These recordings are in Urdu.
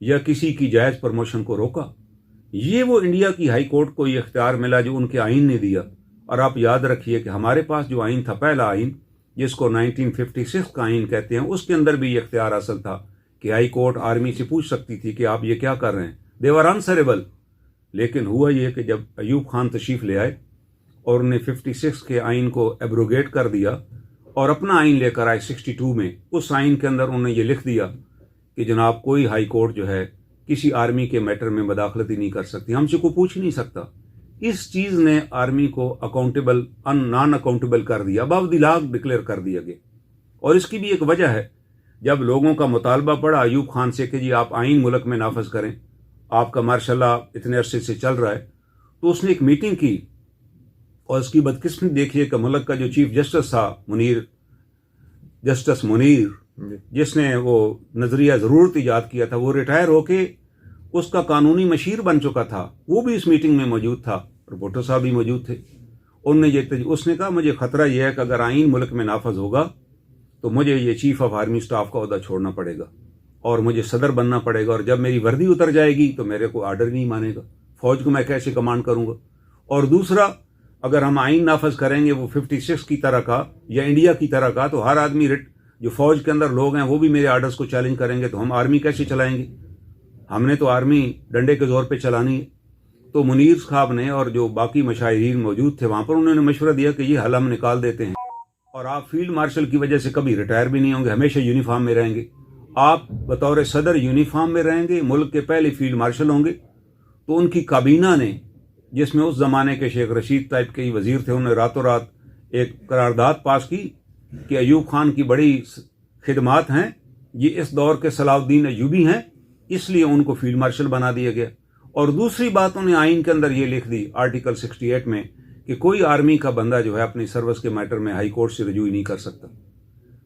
یا کسی کی جائز پروموشن کو روکا. یہ وہ انڈیا کی ہائی کورٹ کو یہ اختیار ملا جو ان کے آئین نے دیا. اور آپ یاد رکھیے کہ ہمارے پاس جو آئین تھا، پہلا آئین جس کو 1956 کا آئین کہتے ہیں، اس کے اندر بھی یہ اختیار حاصل تھا کہ ہائی کورٹ آرمی سے پوچھ سکتی تھی کہ آپ یہ کیا کر رہے ہیں. دے ور آنسریبل. لیکن ہوا یہ کہ جب ایوب خان تشریف لے آئے اور انہیں 56 کے آئین کو ایبروگیٹ کر دیا اور اپنا آئین لے کر آئے 62 میں، اس آئین کے اندر انہوں نے یہ لکھ دیا کہ جناب کوئی ہائی کورٹ جو ہے کسی آرمی کے میٹر میں مداخلت ہی نہیں کر سکتی، ہم سے کوئی پوچھ نہیں سکتا. اس چیز نے آرمی کو اکاؤنٹیبل نان اکاؤنٹیبل کر دیا، اباؤ دی لا ڈکلیئر کر دیا گیا. اور اس کی بھی ایک وجہ ہے، جب لوگوں کا مطالبہ پڑا ایوب خان سے کہ جی آپ آئین ملک میں نافذ کریں، آپ کا ماشاء اللہ اتنے عرصے سے چل رہا ہے، تو اس نے ایک میٹنگ کی. اور اس کی بدقسمتی دیکھیے کہ ملک کا جو چیف جسٹس تھا جسٹس منیر، جس نے وہ نظریہ ضرورت ایجاد کیا تھا، وہ ریٹائر ہو کے اس کا قانونی مشیر بن چکا تھا، وہ بھی اس میٹنگ میں موجود تھا اور بھٹو صاحب بھی موجود تھے. اس نے کہا مجھے خطرہ یہ ہے کہ اگر آئین ملک میں نافذ ہوگا تو مجھے یہ چیف آف آرمی سٹاف کا عہدہ چھوڑنا پڑے گا اور مجھے صدر بننا پڑے گا، اور جب میری وردی اتر جائے گی تو میرے کو آرڈر نہیں مانے گا، فوج کو میں کیسے کمانڈ کروں گا. اور دوسرا، اگر ہم آئین نافذ کریں گے وہ 56 کی طرح کا یا انڈیا کی طرح کا، تو ہر آدمی جو فوج کے اندر لوگ ہیں وہ بھی میرے آرڈرز کو چیلنج کریں گے، تو ہم آرمی کیسے چلائیں گے؟ ہم نے تو آرمی ڈنڈے کے زور پہ چلانی ہے. تو منیر صاحب نے اور جو باقی مشاہدین موجود تھے وہاں پر، انہوں نے مشورہ دیا کہ یہ حل ہم نکال دیتے ہیں، اور آپ فیلڈ مارشل کی وجہ سے کبھی ریٹائر بھی نہیں ہوں گے، ہمیشہ یونیفارم میں رہیں گے. آپ بطور صدر یونیفارم میں رہیں گے، ملک کے پہلے فیلڈ مارشل ہوں گے. تو ان کی کابینہ نے، جس میں اس زمانے کے شیخ رشید ٹائپ کے وزیر تھے، انہوں نے راتوں رات ایک قرارداد پاس کی کہ ایوب خان کی بڑی خدمات ہیں، یہ اس دور کے صلاح الدین ایوبی ہیں، اس لیے ان کو فیلڈ مارشل بنا دیا گیا. اور دوسری بات، انہیں آئین کے اندر یہ لکھ دی آرٹیکل 68 میں کہ کوئی آرمی کا بندہ جو ہے اپنی سروس کے میٹر میں ہائی کورٹ سے رجوع نہیں کر سکتا.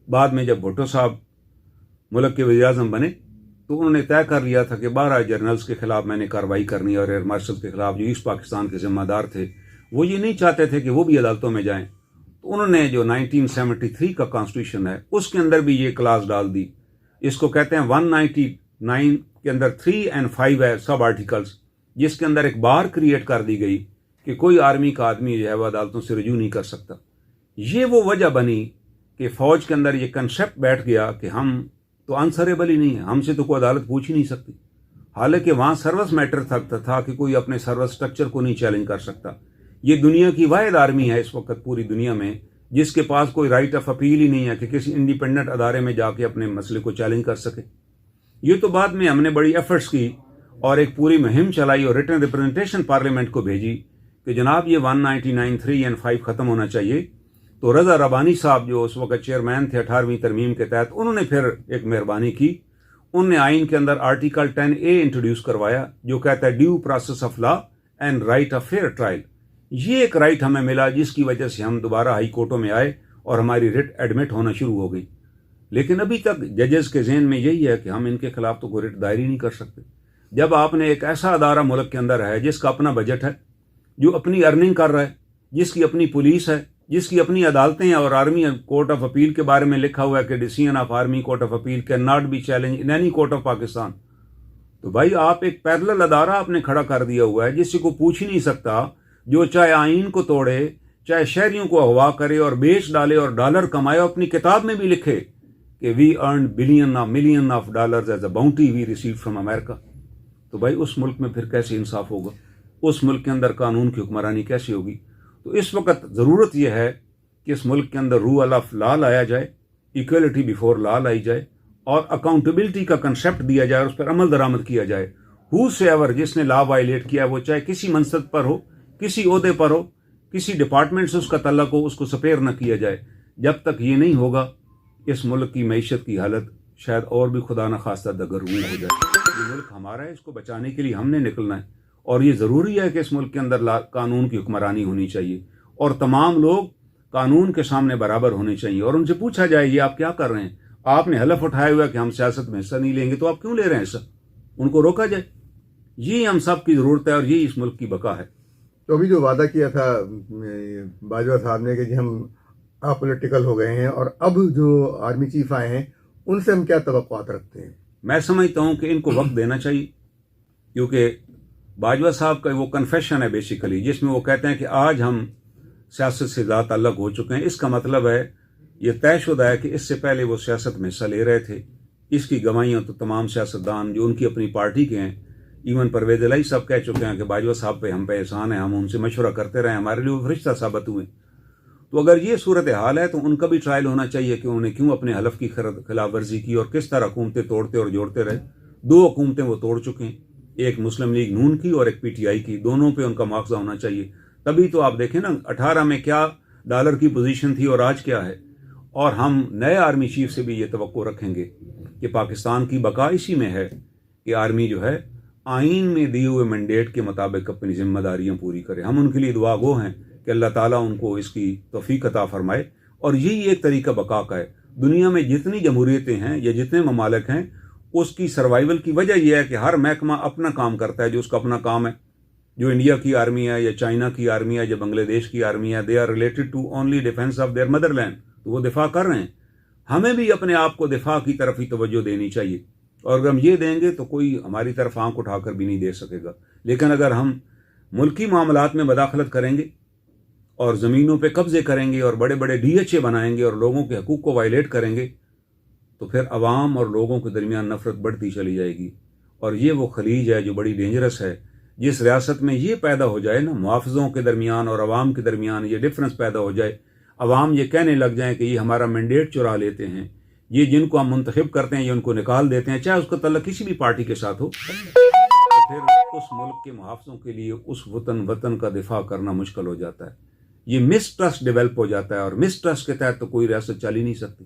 بعد میں جب بھٹو صاحب ملک کے وزیر اعظم بنے تو انہوں نے طے کر لیا تھا کہ 12 جرنلز کے خلاف میں نے کارروائی کرنی ہے، اور ایئر مارشل کے خلاف جو ایسٹ پاکستان کے ذمہ دار تھے وہ یہ نہیں چاہتے تھے کہ وہ بھی عدالتوں میں جائیں. تو انہوں نے جو 1973 کا کانسٹیٹیوشن ہے اس کے اندر بھی یہ کلاس ڈال دی. اس کو کہتے ہیں 199 کے اندر 3 اور 5 ہے سب آرٹیکلز، جس کے اندر ایک بار کریٹ کر دی گئی کہ کوئی آرمی کا آدمی جو ہے وہ عدالتوں سے رجوع نہیں کر سکتا. یہ وہ وجہ بنی کہ فوج کے اندر یہ کنسیپٹ بیٹھ گیا کہ ہم تو آنسریبل ہی نہیں ہے، ہم سے تو کوئی عدالت پوچھ ہی نہیں سکتی. حالانکہ وہاں سروس میٹر تھا کہ کوئی اپنے سروس سٹرکچر کو نہیں چیلنج کر سکتا. یہ دنیا کی واحد آرمی ہے اس وقت پوری دنیا میں جس کے پاس کوئی رائٹ آف اپیل ہی نہیں ہے کہ کسی انڈیپینڈنٹ ادارے میں جا کے اپنے مسئلے کو چیلنج کر سکے. یہ تو بعد میں ہم نے بڑی ایفرٹس کی اور ایک پوری مہم چلائی اور ریٹن ریپرزنٹیشن پارلیمنٹ کو بھیجی کہ جناب یہ 199 3 اور 5 ختم ہونا چاہیے. تو رضا ربانی صاحب جو اس وقت چیئرمین تھے 18ویں ترمیم کے تحت، انہوں نے پھر ایک مہربانی کی، انہوں نے آئین کے اندر آرٹیکل 10A انٹروڈیوس کروایا جو کہتا ہے due process of law and right of fear trial. یہ ایک رائٹ ہمیں ملا جس کی وجہ سے ہم دوبارہ ہائی کورٹوں میں آئے اور ہماری ریٹ ایڈمٹ ہونا شروع ہو گئی. لیکن ابھی تک ججز کے ذہن میں یہی ہے کہ ہم ان کے خلاف تو کوئی ریٹ دائر ہی نہیں کر سکتے. جب آپ نے ایک ایسا ادارہ ملک کے اندر ہے جس کا اپنا بجٹ ہے، جو اپنی ارننگ کر رہا ہے، جس کی اپنی پولیس ہے، جس کی اپنی عدالتیں ہیں، اور آرمی کورٹ آف اپیل کے بارے میں لکھا ہوا ہے کہ decision of army court of appeal can not be challenge in any court of Pakistan. تو بھائی آپ ایک پیرلل ادارہ آپ نے کھڑا کر دیا ہوا ہے جس سے کوئی پوچھ ہی نہیں سکتا، جو چاہے آئین کو توڑے، چاہے شہریوں کو اغوا کرے اور بیچ ڈالے اور ڈالر کمائے، اپنی کتاب میں بھی لکھے کہ we earned million of dollars as a bounty we receive from America. تو بھائی اس ملک میں پھر کیسے انصاف ہوگا؟ اس ملک کے اندر قانون کی حکمرانی کیسے ہوگی؟ تو اس وقت ضرورت یہ ہے کہ اس ملک کے اندر رول آف لا لایا جائے، ایکویلٹی بیفور لا لائی جائے، اور اکاؤنٹیبلٹی کا کنسیپٹ دیا جائے اور اس پر عمل درآمد کیا جائے. ہو سے ایور جس نے لا وائلیٹ کیا، وہ چاہے کسی منصب پر ہو، کسی عہدے پر ہو، کسی ڈپارٹمنٹ سے اس کا تعلق ہو، اس کو سپیر نہ کیا جائے. جب تک یہ نہیں ہوگا اس ملک کی معیشت کی حالت شاید اور بھی خدا نخواستہ دگرگوں ہو جائے. یہ ملک ہمارا ہے، اس کو بچانے کے لیے ہم نے نکلنا ہے، اور یہ ضروری ہے کہ اس ملک کے اندر قانون کی حکمرانی ہونی چاہیے اور تمام لوگ قانون کے سامنے برابر ہونے چاہیے، اور ان سے پوچھا جائے یہ آپ کیا کر رہے ہیں؟ آپ نے حلف اٹھایا ہوا کہ ہم سیاست میں حصہ نہیں لیں گے، تو آپ کیوں لے رہے ہیں حصہ؟ ان کو روکا جائے. یہ ہم سب کی ضرورت ہے اور یہی اس ملک کی بقا ہے. تو ابھی جو وعدہ کیا تھا باجوہ صاحب نے کہ جی ہم اپولیٹیکل ہو گئے ہیں، اور اب جو آرمی چیف آئے ہیں ان سے ہم کیا توقعات رکھتے ہیں؟ میں سمجھتا ہوں کہ ان کو وقت دینا چاہیے، کیونکہ باجوہ صاحب کا وہ کنفیشن ہے بیسیکلی، جس میں وہ کہتے ہیں کہ آج ہم سیاست سے ذات الگ ہو چکے ہیں۔ اس کا مطلب ہے یہ طے شدہ ہے کہ اس سے پہلے وہ سیاست میں حصہ لے رہے تھے۔ اس کی گواہیاں تو تمام سیاستدان جو ان کی اپنی پارٹی کے ہیں، ایون پرویز الہی صاحب کہہ چکے ہیں کہ باجوہ صاحب پہ ہم پہ احسان ہے، ہم ان سے مشورہ کرتے رہے، ہمارے لیے وہ فرشتہ ثابت ہوئے۔ تو اگر یہ صورتحال ہے تو ان کا بھی ٹرائل ہونا چاہیے کہ انہوں نے کیوں اپنے حلف کی خلاف ورزی کی اور کس طرح حکومتیں توڑتے اور جوڑتے رہے۔ 2 حکومتیں وہ توڑ چکے ہیں، ایک مسلم لیگ نون کی اور ایک پی ٹی آئی کی، دونوں پہ ان کا مواخذہ ہونا چاہیے۔ تبھی تو آپ دیکھیں نا 18 میں کیا ڈالر کی پوزیشن تھی اور آج کیا ہے۔ اور ہم نئے آرمی چیف سے بھی یہ توقع رکھیں گے کہ پاکستان کی بقا اسی میں ہے کہ آرمی جو ہے آئین میں دیے ہوئے مینڈیٹ کے مطابق اپنی ذمہ داریاں پوری کرے۔ ہم ان کے لیے دعا گو ہیں کہ اللہ تعالیٰ ان کو اس کی توفیق عطا فرمائے، اور یہی ایک طریقہ بقا کا ہے۔ دنیا میں جتنی جمہوریتیں ہیں یا جتنے ممالک ہیں، اس کی سروائیول کی وجہ یہ ہے کہ ہر محکمہ اپنا کام کرتا ہے جو اس کا اپنا کام ہے۔ جو انڈیا کی آرمی ہے یا چائنا کی آرمی ہے یا بنگلہ دیش کی آرمی ہے، they are related to only defence of their mother land, تو وہ دفاع کر رہے ہیں۔ ہمیں بھی اپنے آپ کو دفاع کی طرف ہی توجہ دینی چاہیے، اور اگر ہم یہ دیں گے تو کوئی ہماری طرف آنکھ اٹھا کر بھی نہیں دے سکے گا۔ لیکن اگر ہم ملکی معاملات میں مداخلت کریں گے اور زمینوں پہ قبضے کریں گے اور بڑے بڑے ڈی ایچ اے بنائیں گے اور لوگوں کے حقوق کو وائلیٹ کریں گے، تو پھر عوام اور لوگوں کے درمیان نفرت بڑھتی چلی جائے گی۔ اور یہ وہ خلیج ہے جو بڑی ڈینجرس ہے۔ جس ریاست میں یہ پیدا ہو جائے نا، محافظوں کے درمیان اور عوام کے درمیان یہ ڈفرنس پیدا ہو جائے، عوام یہ کہنے لگ جائیں کہ یہ ہمارا مینڈیٹ چرا لیتے ہیں، یہ جن کو ہم منتخب کرتے ہیں یہ ان کو نکال دیتے ہیں، چاہے اس کا تعلق کسی بھی پارٹی کے ساتھ ہو، تو پھر اس ملک کے محافظوں کے لیے اس وطن کا دفاع کرنا مشکل ہو جاتا ہے۔ یہ مس ٹرسٹ ڈیولپ ہو جاتا ہے، اور مس ٹرسٹ کے تحت تو کوئی ریاست چل ہی نہیں سکتی۔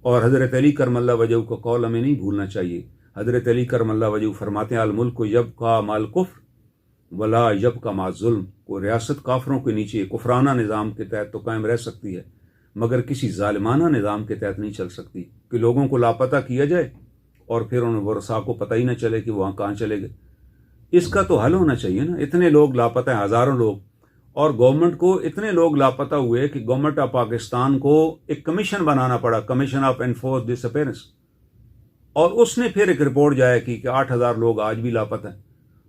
اور حضرت علی کرم اللہ وجہہ کا قول ہمیں نہیں بھولنا چاہیے۔ حضرت علی کرم اللہ وجہہ فرماتے ہیں الملک یبقی مع الکفر ولا یبقی مع الظلم، کو ریاست کافروں کے نیچے کفرانہ نظام کے تحت تو قائم رہ سکتی ہے، مگر کسی ظالمانہ نظام کے تحت نہیں چل سکتی کہ لوگوں کو لاپتہ کیا جائے اور پھر ان ورثاء کو پتہ ہی نہ چلے کہ وہاں کہاں چلے گئے۔ اس کا تو حل ہونا چاہیے نا۔ اتنے لوگ لاپتہ ہیں، ہزاروں لوگ، اور گورنمنٹ کو اتنے لوگ لاپتہ ہوئے کہ گورنمنٹ آف پاکستان کو ایک کمیشن بنانا پڑا، commission of enforce disappearance, اور اس نے پھر ایک رپورٹ جائے کی کہ 8000 لوگ آج بھی لاپتہ ہیں۔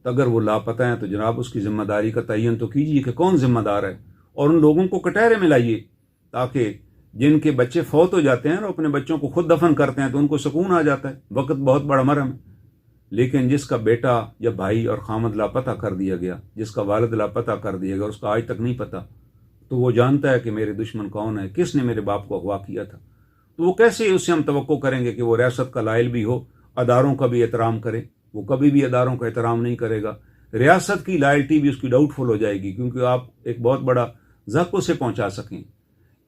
تو اگر وہ لاپتہ ہیں تو جناب اس کی ذمہ داری کا تعین تو کیجیے کہ کون ذمہ دار ہے، اور ان لوگوں کو کٹہرے میں لائیے، تاکہ جن کے بچے فوت ہو جاتے ہیں اور اپنے بچوں کو خود دفن کرتے ہیں تو ان کو سکون آ جاتا ہے، وقت بہت بڑا مرہم ہے۔ لیکن جس کا بیٹا یا بھائی اور خامد لاپتہ کر دیا گیا، جس کا والد لاپتہ کر دیا گیا، اس کا آج تک نہیں پتہ، تو وہ جانتا ہے کہ میرے دشمن کون ہے، کس نے میرے باپ کو اغوا کیا تھا، تو وہ کیسے اس سے ہم توقع کریں گے کہ وہ ریاست کا لائل بھی ہو، اداروں کا بھی احترام کرے؟ وہ کبھی بھی اداروں کا احترام نہیں کرے گا۔ ریاست کی لائلٹی بھی اس کی ڈاؤٹ فل ہو جائے گی، کیونکہ آپ ایک بہت بڑا زخم اسے پہنچا سکیں۔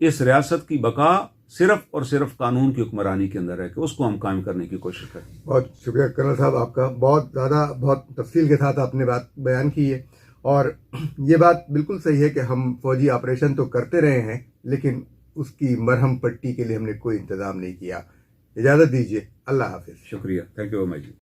اس ریاست کی بقا صرف اور صرف قانون کی حکمرانی کے اندر ہے کہ اس کو ہم قائم کرنے کی کوشش کریں۔ بہت شکریہ کرنل صاحب آپ کا، بہت تفصیل کے ساتھ آپ نے بات بیان کی ہے، اور یہ بات بالکل صحیح ہے کہ ہم فوجی آپریشن تو کرتے رہے ہیں، لیکن اس کی مرہم پٹی کے لیے ہم نے کوئی انتظام نہیں کیا۔ اجازت دیجیے، اللہ حافظ۔ شکریہ، تھینک یو ویری مچ۔